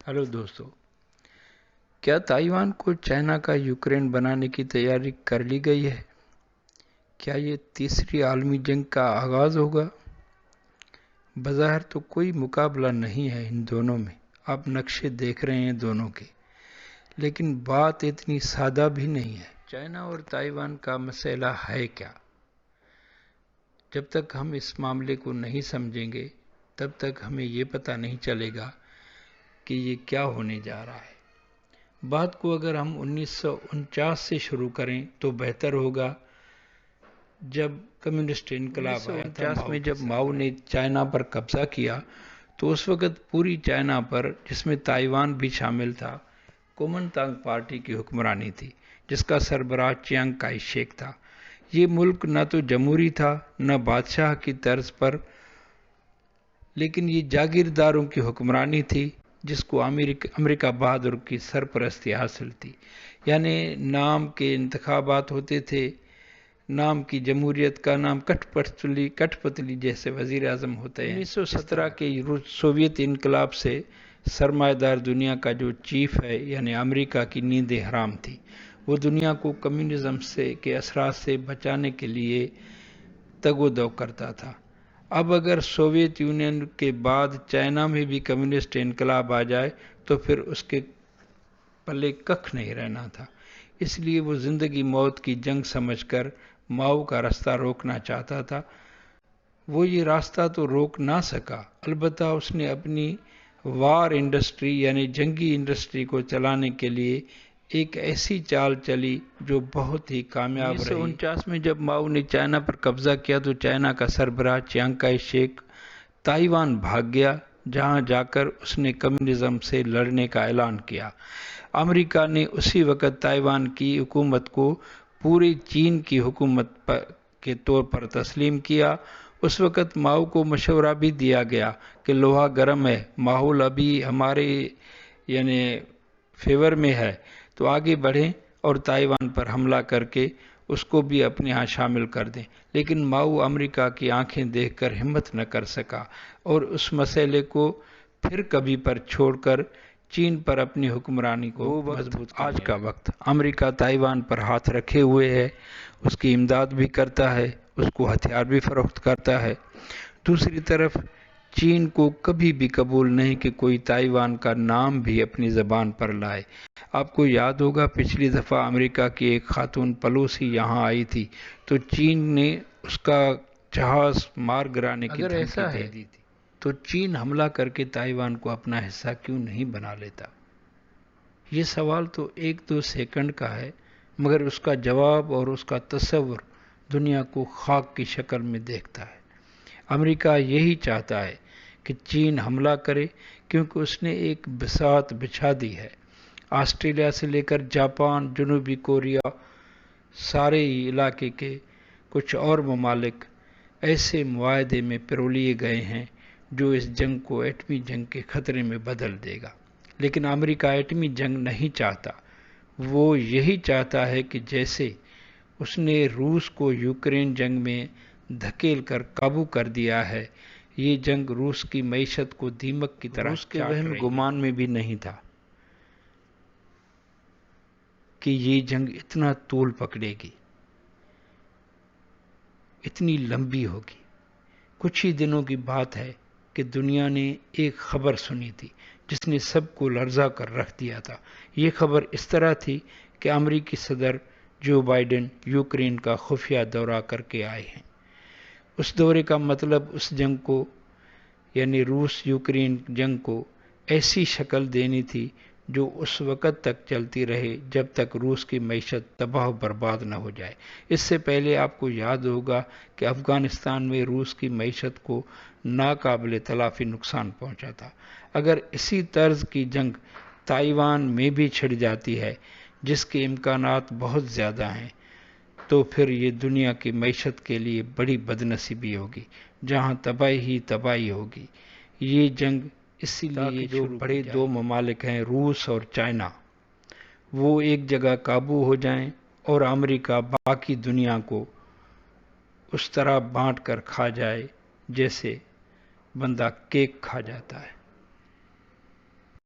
Hello दोस्तों, क्या Taiwan को चाइना का यूक्रेन बनाने की तैयारी कर ली गई है? क्या ये तीसरी आलमी जंग का आगाज होगा? बज़ाहिर तो कोई मुकाबला नहीं है इन दोनों में। आप नक्शे देख रहे हैं दोनों के, लेकिन बात इतनी सादा भी नहीं है। चाइना और ताइवान का मसला है क्या? जब तक हम इस मामले को नहीं समझेंगे, तब तक हमें ये पता नहीं चलेगा कि ये क्या होने जा रहा है। बात को अगर हम 1949 से शुरू करें तो बेहतर होगा, जब कम्युनिस्ट इनकलाब आया था। 1949 में जब माओ ने चाइना पर कब्जा किया तो उस वक़्त पूरी चाइना पर, जिसमें ताइवान भी शामिल था, कुओमिंतांग पार्टी की हुक्मरानी थी, जिसका सरबराह चियांग काई शेक था। ये मुल्क न तो जमहूरी था न बादशाह की तर्ज पर, लेकिन ये जागीरदारों की हुक्मरानी थी जिसको अमेरिका बहादुर की सरपरस्ती हासिल थी। यानी नाम के इंतखाबात होते थे, नाम की जमहूरियत का नाम कठपुतली जैसे वज़ीर आज़म होते हैं। 1917 के सोवियत इनकलाब से सरमाएदार दुनिया का जो चीफ है, यानी अमेरिका की नींदें हराम थी। वो दुनिया को कम्युनिज़्म के असरात से बचाने के लिए तगोदो करता था। अब अगर सोवियत यूनियन के बाद चाइना में भी कम्युनिस्ट इनकलाब आ जाए तो फिर उसके पल्ले कख नहीं रहना था। इसलिए वो ज़िंदगी मौत की जंग समझकर माओ का रास्ता रोकना चाहता था। वो ये रास्ता तो रोक ना सका, अलबत्ता उसने अपनी वार इंडस्ट्री यानी जंगी इंडस्ट्री को चलाने के लिए एक ऐसी चाल चली जो बहुत ही कामयाब रही। 1949 में जब माओ ने चाइना पर कब्जा किया तो चाइना का सरबराह चियांग काई शेक ताइवान भाग गया, जहां जाकर उसने कम्युनिज्म से लड़ने का ऐलान किया। अमेरिका ने उसी वक्त ताइवान की हुकूमत को पूरी चीन की हुकूमत के तौर पर तस्लीम किया। उस वक्त माओ को मशवरा भी दिया गया कि लोहा गर्म है, माहौल अभी हमारे यानी फेवर में है, तो आगे बढ़ें और ताइवान पर हमला करके उसको भी अपने यहाँ शामिल कर दें। लेकिन माओ अमेरिका की आंखें देखकर हिम्मत न कर सका और उस मसले को फिर कभी पर छोड़कर चीन पर अपनी हुक्मरानी को मजबूत। आज का वक्त अमेरिका ताइवान पर हाथ रखे हुए है, उसकी इमदाद भी करता है, उसको हथियार भी फरोख्त करता है। दूसरी तरफ चीन को कभी भी कबूल नहीं कि कोई ताइवान का नाम भी अपनी ज़बान पर लाए। आपको याद होगा पिछली दफ़ा अमेरिका की एक खातून पलोसी यहाँ आई थी तो चीन ने उसका जहाज़ मार गिराने की धमकी दे दी थी। तो चीन हमला करके ताइवान को अपना हिस्सा क्यों नहीं बना लेता? ये सवाल तो 1-2 सेकंड का है, मगर उसका जवाब और उसका तस्वुर दुनिया को खाक की शक्ल में देखता है। अमेरिका यही चाहता है कि चीन हमला करे, क्योंकि उसने एक बिसात बिछा दी है। ऑस्ट्रेलिया से लेकर जापान, जनूबी कोरिया, सारे इलाके के कुछ और ममालिक ऐसे मुआहदे में पिरो लिए गए हैं जो इस जंग को एटमी जंग के खतरे में बदल देगा। लेकिन अमेरिका एटमी जंग नहीं चाहता। वो यही चाहता है कि जैसे उसने रूस को यूक्रेन जंग में धकेल कर काबू कर दिया है, ये जंग रूस की मईशत को दीमक की तरह उसके वहम गुमान में भी नहीं था कि ये जंग इतना तूल पकड़ेगी, इतनी लंबी होगी। कुछ ही दिनों की बात है कि दुनिया ने एक खबर सुनी थी जिसने सबको लर्जा कर रख दिया था। ये खबर इस तरह थी कि अमेरिकी सदर जो बाइडेन यूक्रेन का खुफिया दौरा करके आए हैं। उस दौरे का मतलब उस जंग को यानी रूस यूक्रेन जंग को ऐसी शक्ल देनी थी जो उस वक़्त तक चलती रहे जब तक रूस की मईशत तबाह बर्बाद न हो जाए। इससे पहले आपको याद होगा कि अफ़गानिस्तान में रूस की मईशत को नाकाबिले तलाफ़ी नुकसान पहुंचा था। अगर इसी तर्ज की जंग ताइवान में भी छिड़ जाती है, जिसके इम्कानात बहुत ज़्यादा हैं, तो फिर ये दुनिया की मईशत के लिए बड़ी बदनसीबी होगी, जहाँ तबाही ही तबाही होगी। ये जंग इसीलिए जो बड़े 2 ममालिक हैं, रूस और चाइना, वो एक जगह काबू हो जाएं और अमेरिका बाकी दुनिया को उस तरह बांट कर खा जाए जैसे बंदा केक खा जाता है।